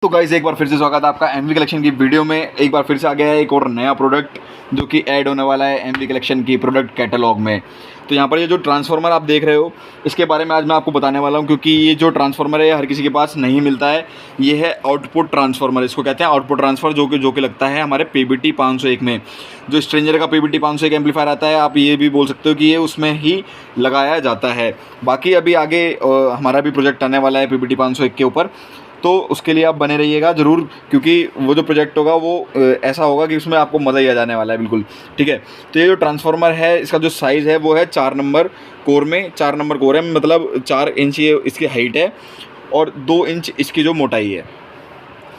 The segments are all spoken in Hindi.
तो गाइस एक बार फिर से स्वागत है आपका एमवी कलेक्शन की वीडियो में। एक बार फिर से आ गया है एक और नया प्रोडक्ट जो कि ऐड होने वाला है एमवी कलेक्शन की प्रोडक्ट कैटलॉग में। तो यहाँ पर ये जो ट्रांसफार्मर आप देख रहे हो इसके बारे में आज मैं आपको बताने वाला हूँ, क्योंकि ये जो ट्रांसफार्मर है हर किसी के पास नहीं मिलता है। ये है आउटपुट ट्रांसफार्मर, इसको कहते हैं आउटपुट ट्रांसफर, जो कि लगता है हमारे PBT 501 में। जो स्ट्रेंजर का PBT 501 एम्पलीफायर आता है, आप ये भी बोल सकते हो कि ये उसमें ही लगाया जाता है। बाकी अभी आगे हमारा भी प्रोजेक्ट आने वाला है PBT 501 के ऊपर, तो उसके लिए आप बने रहिएगा ज़रूर, क्योंकि वो जो प्रोजेक्ट होगा वो ऐसा होगा कि उसमें आपको मज़ा ही आ जाने वाला है बिल्कुल। ठीक है, तो ये जो ट्रांसफार्मर है इसका जो साइज़ है वो है 4 नंबर कोर में। 4 नंबर कोर है, मतलब 4 इंच ये इसकी हाइट है और 2 इंच इसकी जो मोटाई है।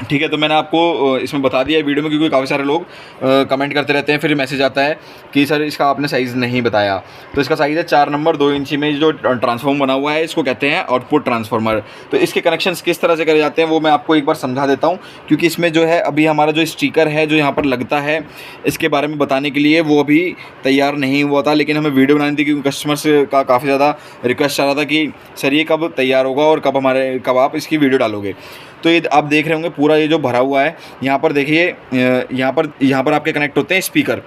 ठीक है, तो मैंने आपको इसमें बता दिया है वीडियो में, क्योंकि काफ़ी सारे लोग कमेंट करते रहते हैं, फिर मैसेज आता है कि सर इसका आपने साइज़ नहीं बताया। तो इसका साइज़ है 4 नंबर 2 इंची में। जो ट्रांसफॉर्मर बना हुआ है इसको कहते हैं आउटपुट ट्रांसफार्मर। तो इसके कनेक्शंस किस तरह से करे जाते हैं वो मैं आपको एक बार समझा देता हूँ, क्योंकि इसमें जो है अभी हमारा जो स्टिकर है जो यहाँ पर लगता है इसके बारे में बताने के लिए वो अभी तैयार नहीं हुआ था, लेकिन हमें वीडियो बनानी थी क्योंकि कस्टमर्स का काफ़ी ज़्यादा रिक्वेस्ट आ रहा था कि सर ये कब तैयार होगा और कब आप इसकी वीडियो डालोगे। तो ये आप देख रहे होंगे पूरा ये जो भरा हुआ है, यहाँ पर देखिए, यहाँ पर आपके कनेक्ट होते हैं स्पीकर।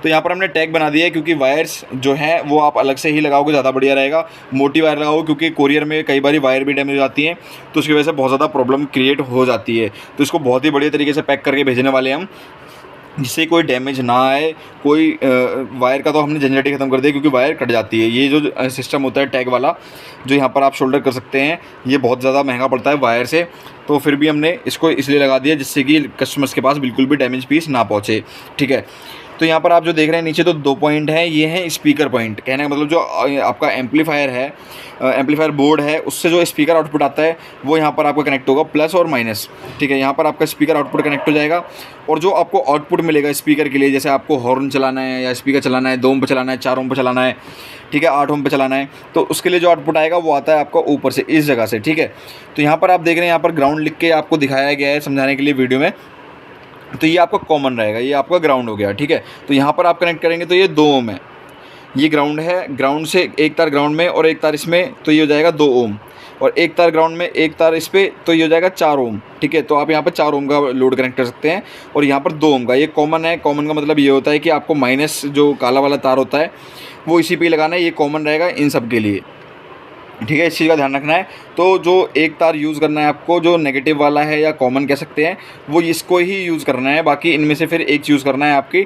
तो यहाँ पर हमने टैग बना दिया है, क्योंकि वायर्स जो हैं वो आप अलग से ही लगाओगे ज़्यादा बढ़िया रहेगा। मोटी वायर लगाओ, क्योंकि कोरियर में कई बार वायर भी डैमेज हो जाती हैं, तो उसकी वजह से बहुत ज़्यादा प्रॉब्लम क्रिएट हो जाती है। तो इसको बहुत ही बढ़िया तरीके से पैक करके भेजने वाले हम, जिससे कोई डैमेज ना आए। कोई वायर का तो हमने झंझट ही ख़त्म कर दिया, क्योंकि वायर कट जाती है। ये जो सिस्टम होता है टैग वाला जो यहाँ पर आप शोल्डर कर सकते हैं, ये बहुत ज़्यादा महंगा पड़ता है वायर से, तो फिर भी हमने इसको इसलिए लगा दिया जिससे कि कस्टमर्स के पास बिल्कुल भी डैमेज पीस ना पहुँचे। ठीक है, तो यहाँ पर आप जो देख रहे हैं नीचे तो 2 पॉइंट हैं, ये हैं स्पीकर पॉइंट। कहने का मतलब जो आपका एम्पलीफायर है, एम्पलीफायर बोर्ड है, उससे जो स्पीकर आउटपुट आता है वो यहाँ पर आपका कनेक्ट होगा प्लस और माइनस। ठीक है, यहाँ पर आपका स्पीकर आउटपुट कनेक्ट हो जाएगा, और जो आपको आउटपुट मिलेगा स्पीकर के लिए, जैसे आपको हॉर्न चलाना है या स्पीकर चलाना है, 2 ओम पे चलाना है, 4 ओम पे चलाना है, ठीक है, 8 ओम पे चलाना है, तो उसके लिए जो आउटपुट आएगा वो आता है आपका ऊपर से, इस जगह से। ठीक है, तो यहाँ पर आप देख रहे हैं यहाँ पर ग्राउंड लिख के आपको दिखाया गया है समझाने के लिए वीडियो में। तो ये आपका कॉमन रहेगा, ये आपका ग्राउंड हो गया। ठीक है, तो यहाँ पर आप कनेक्ट करेंगे तो ये 2 ओम है, ये ग्राउंड है। ग्राउंड से एक तार ग्राउंड में और एक तार इसमें, तो ये हो जाएगा 2 ओम, और एक तार ग्राउंड में एक तार इस पर, तो ये हो जाएगा 4 ओम। ठीक है, तो आप यहाँ पर 4 ओम का लोड कनेक्ट कर सकते हैं, और यहाँ पर 2 ओम का। ये कॉमन है। कॉमन का मतलब ये होता है कि आपको माइनस जो काला वाला तार होता है वो इसी पे लगाना है, ये कॉमन रहेगा इन सब के लिए। ठीक है, इस चीज़ का ध्यान रखना है। तो जो एक तार यूज़ करना है आपको, जो नेगेटिव वाला है या कॉमन कह सकते हैं, वो इसको ही यूज़ करना है। बाकी इनमें से फिर एक यूज़ करना है आपकी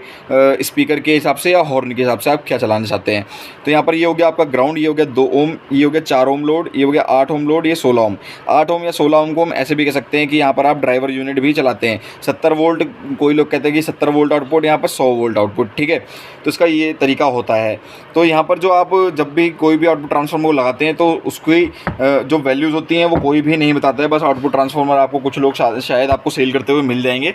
स्पीकर के हिसाब से या हॉर्न के हिसाब से आप क्या चलाना चाहते हैं। तो यहाँ पर ये हो गया आपका ग्राउंड, ये हो गया 2 ओम, ये हो गया 4 ओम लोड, ये हो गया 8 ओम लोड, ये 16 ओम। 8 ओम या 16 ओम को हम ऐसे भी कह सकते हैं कि यहाँ पर आप ड्राइवर यूनिट भी चलाते हैं। 70 वोल्ट, कोई लोग कहते हैं कि 70 वोल्ट आउटपुट, यहाँ पर 100 वोल्ट आउटपुट। ठीक है, तो इसका ये तरीका होता है। तो यहाँ पर जो आप जब भी कोई भी आउटपुट ट्रांसफार्मर को लगाते हैं तो उसकी जो वैल्यूज़ होती हैं वो कोई भी नहीं बताता है, बस आउटपुट ट्रांसफार्मर आपको कुछ लोग शायद आपको सेल करते हुए मिल जाएंगे।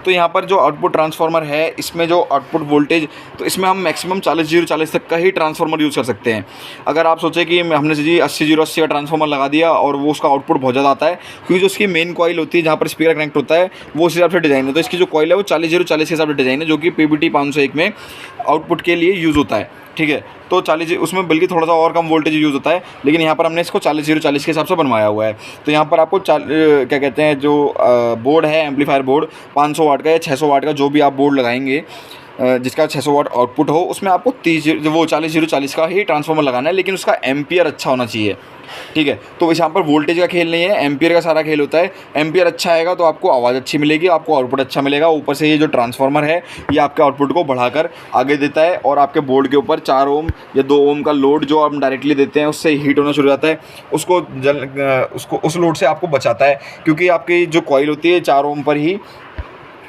तो यहाँ पर जो आउटपुट ट्रांसफार्मर है इसमें जो आउटपुट वोल्टेज, तो इसमें हम मैक्सिमम 40-0-40 तक का ही ट्रांसफार्मर यूज़ कर सकते हैं। अगर आप सोचें कि हमने जी 80-0-80 का ट्रांसफार्मर लगा दिया और वो उसका आउटपुट बहुत ज़्यादा आता है, क्योंकि जो उसकी मेन कॉइल होती है जहाँ पर स्पीकर कनेक्ट होता है वो उस हिसाब से डिज़ाइन है। तो इसकी जो कॉइल है वो 40-0-40 के हिसाब से डिज़ाइन है, जो कि PBT 501 में आउटपुट के लिए यूज़ होता है। ठीक है, तो 40 उसमें बल्कि थोड़ा सा और कम वोल्टेज यूज़ होता है, लेकिन यहाँ पर हमने इसको 40-0-40 के हिसाब से बनवाया हुआ है। तो यहाँ पर आपको क्या कहते हैं, जो बोर्ड है एम्पलीफायर बोर्ड 500 वाट का या 600 वाट का, जो भी आप बोर्ड लगाएंगे जिसका 600 वाट आउटपुट हो, उसमें आपको 40-0-40 का ही ट्रांसफार्मर लगाना है, लेकिन उसका एम्पियर अच्छा होना चाहिए। ठीक है, तो इस यहाँ पर वोल्टेज का खेल नहीं है, एम्पियर का सारा खेल होता है। एम्पियर अच्छा आएगा तो आपको आवाज़ अच्छी मिलेगी, आपको आउटपुट अच्छा मिलेगा। ऊपर से ये जो ट्रांसफार्मर है ये आपके आउटपुट को बढ़ाकर आगे देता है, और आपके बोर्ड के ऊपर 4 ओम या 2 ओम का लोड जो आप डायरेक्टली देते हैं उससे हीट होना शुरू हो जाता है, उसको उस लोड से आपको बचाता है, क्योंकि आपकी जो कॉइल होती है 4 ओम पर ही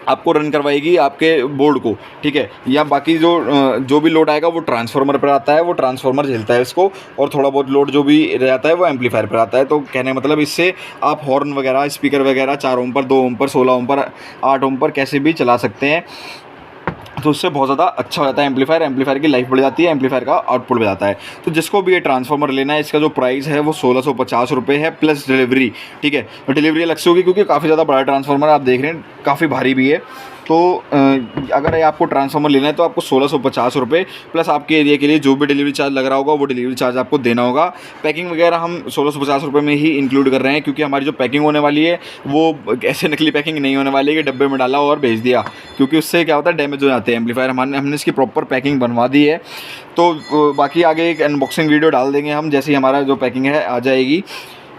आपको रन करवाएगी आपके बोर्ड को। ठीक है, या बाकी जो भी लोड आएगा वो ट्रांसफार्मर पर आता है, वो ट्रांसफार्मर झेलता है इसको, और थोड़ा बहुत लोड जो भी रहता है वो एम्पलीफायर पर आता है। तो कहने का मतलब इससे आप हॉर्न वगैरह, स्पीकर वगैरह 4 ओम पर, 2 ओम पर, 16 ओम पर, 8 ओम पर कैसे भी चला सकते हैं। तो उससे बहुत ज़्यादा अच्छा हो जाता है एम्पलीफायर की लाइफ बढ़ जाती है, एम्पलीफायर का आउटपुट बढ़ जाता है। तो जिसको भी ये ट्रांसफार्मर लेना है, इसका जो प्राइस है वो 1650 रुपये है प्लस डिलीवरी। ठीक है, तो डिलीवरी अलग से होगी, क्योंकि काफ़ी ज़्यादा बड़ा ट्रांसफार्मर आप देख रहे हैं, काफ़ी भारी भी है। तो अगर ये आपको ट्रांसफार्मर लेना है तो आपको 1650 रुपये प्लस आपके एरिया के लिए जो भी डिलीवरी चार्ज लग रहा होगा वो डिलीवरी चार्ज आपको देना होगा। पैकिंग वगैरह हम 1650 रुपये में ही इंक्लूड कर रहे हैं, क्योंकि हमारी जो पैकिंग होने वाली है वो ऐसे नकली पैकिंग नहीं होने वाली है कि डब्बे में डाला और भेज दिया, क्योंकि उससे क्या होता है डैमेज हो जाते हैं एम्पलीफायर। हमने इसकी प्रॉपर पैकिंग बनवा दी है। तो बाकी आगे एक अनबॉक्सिंग वीडियो डाल देंगे हम जैसे ही हमारा जो पैकिंग है आ जाएगी।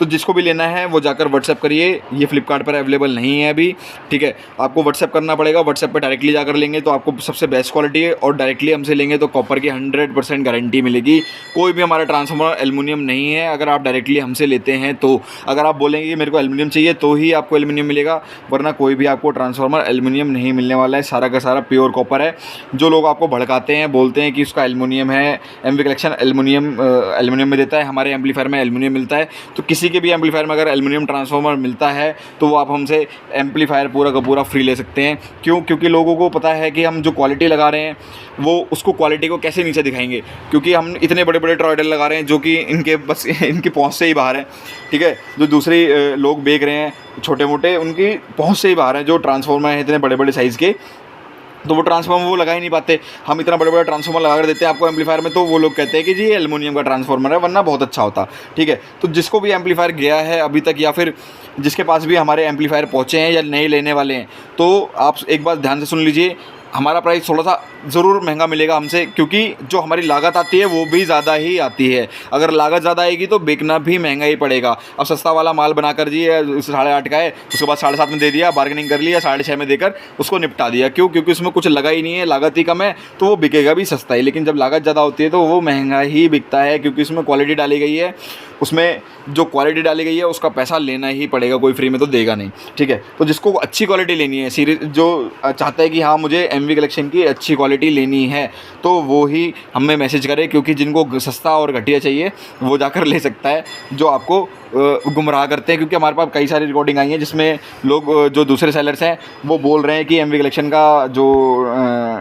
तो जिसको भी लेना है वो जाकर व्हाट्सएप करिए, ये फ्लिपकार्ट पर अवेलेबल नहीं है अभी, ठीक है। आपको व्हाट्सएप करना पड़ेगा, व्हाट्सएप पर डायरेक्टली जाकर लेंगे तो आपको सबसे बेस्ट क्वालिटी है, और डायरेक्टली हमसे लेंगे तो कॉपर की 100% गारंटी मिलेगी। कोई भी हमारा ट्रांसफार्मर एल्युमिनियम नहीं है अगर आप डायरेक्टली हमसे लेते हैं तो। अगर आप बोलेंगे कि मेरे को एल्युमिनियम चाहिए तो ही आपको एल्युमिनियम मिलेगा, वरना कोई भी आपको ट्रांसफार्मर एल्युमिनियम नहीं मिलने वाला है। सारा का सारा प्योर कॉपर है। जो लोग आपको भड़काते हैं, बोलते हैं कि उसका एल्युमिनियम है, एमवी कलेक्शन एल्युमिनियम में देता है, हमारे एम्पलीफायर में एल्युमिनियम मिलता है, तो किसी के भी एम्पलीफायर में अगर एल्युमिनियम ट्रांसफार्मर मिलता है तो वो आप हमसे एम्पलीफायर पूरा का पूरा फ्री ले सकते हैं। क्यों? क्योंकि लोगों को पता है कि हम जो क्वालिटी लगा रहे हैं वो उसको क्वालिटी को कैसे नीचे दिखाएंगे, क्योंकि हम इतने बड़े बड़े टॉयडल लगा रहे हैं जो कि इनके बस इनकी पहुंच से ही बाहर है, ठीक है। जो दूसरे लोग बेच रहे हैं छोटे मोटे, उनकी पहुंच से ही बाहर है जो ट्रांसफार्मर है इतने बड़े बड़े साइज़ के, तो वो ट्रांसफार्मर वो लगा ही नहीं पाते। हम इतना बड़ा बड़ा ट्रांसफार्मर लगा कर देते हैं आपको एम्पलीफायर में, तो वो लोग कहते हैं कि जी ये एल्युमिनियम का ट्रांसफार्मर है, वरना बहुत अच्छा होता, ठीक है। तो जिसको भी एम्पलीफायर गया है अभी तक, या फिर जिसके पास भी हमारे एम्पलीफायर पहुँचे हैं या नए लेने वाले हैं, तो आप एक बात ध्यान से सुन लीजिए, हमारा प्राइस थोड़ा सा ज़रूर महंगा मिलेगा हमसे, क्योंकि जो हमारी लागत आती है वो भी ज़्यादा ही आती है। अगर लागत ज़्यादा आएगी तो बेचना भी महंगा ही पड़ेगा। अब सस्ता वाला माल बनाकर जी 8.5 का है, उसके बाद 7.5 में दे दिया, बार्गेनिंग कर लिया, 6.5 में देकर उसको निपटा दिया। क्यों? क्योंकि उसमें कुछ लगा ही नहीं है, लागत ही कम है, तो वो बिकेगा भी सस्ता ही। लेकिन जब लागत ज़्यादा होती है तो वो महंगा ही बिकता है, क्योंकि उसमें क्वालिटी डाली गई है। उसमें जो क्वालिटी डाली गई है उसका पैसा लेना ही पड़ेगा, कोई फ्री में तो देगा नहीं, ठीक है। तो जिसको अच्छी क्वालिटी लेनी है, सीरीज जो चाहता है कि हाँ मुझे एमवी कलेक्शन की अच्छी क्वालिटी लेनी है, तो वो ही हमें मैसेज करे, क्योंकि जिनको सस्ता और घटिया चाहिए वो जाकर ले सकता है, जो आपको गुमराह करते हैं। क्योंकि हमारे पास कई सारी रिकॉर्डिंग आई हैं जिसमें लोग जो दूसरे सेलर्स हैं वो बोल रहे हैं कि एमवी कलेक्शन का जो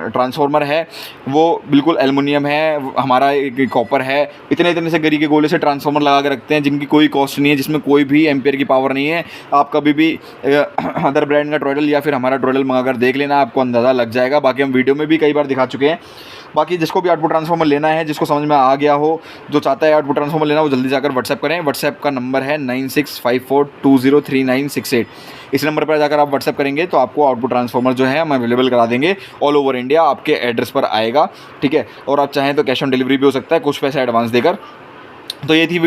ट्रांसफार्मर है वो बिल्कुल एल्युमिनियम है, हमारा एक कॉपर है। इतने इतने से गरी के गोले से ट्रांसफार्मर लगा के रखते हैं जिनकी कोई कॉस्ट नहीं है, जिसमें कोई भी एम्पेयर की पावर नहीं है। आप कभी भी अदर ब्रांड का ट्रॉयडल या फिर हमारा ट्रॉयडल मंगा कर देख लेना, आपको अंदाज़ा लग जाएगा। बाकी हम वीडियो में भी कई बार दिखा चुके हैं। बाकी जिसको भी आउटपुट ट्रांसफार्मर लेना है, जिसको समझ में आ गया हो, जो चाहता है आउटपुट ट्रांसफार्मर लेना, वो जल्दी जाकर व्हाट्सएप करें। व्हाट्सएप का नंबर है 9654203968। इस नंबर पर जाकर आप व्हाट्सएप करेंगे तो आपको आउटपुट ट्रांसफार्मर जो है हम अवेलेबल करा देंगे। ऑल ओवर इंडिया आपके एड्रेस पर आएगा, ठीक है। और आप चाहें तो कैश ऑन डिलीवरी भी हो सकता है, कुछ पैसे एडवांस देकर। तो ये थी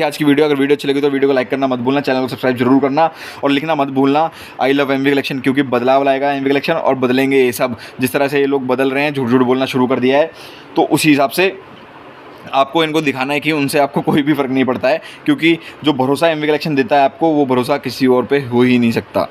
आज की वीडियो। अगर वीडियो अच्छी लगी तो वीडियो को लाइक करना मत भूलना, चैनल को सब्सक्राइब जरूर करना, और लिखना मत भूलना आई लव एमवी कलेक्शन, क्योंकि बदलाव लाएगा एमवी कलेक्शन और बदलेंगे ये सब। जिस तरह से ये लोग बदल रहे हैं, झूठ झूठ बोलना शुरू कर दिया है, तो उसी हिसाब से आपको इनको दिखाना है कि उनसे आपको कोई भी फ़र्क नहीं पड़ता है, क्योंकि जो भरोसा एमवी कलेक्शन देता है आपको, वो भरोसा किसी और पे हो ही नहीं सकता।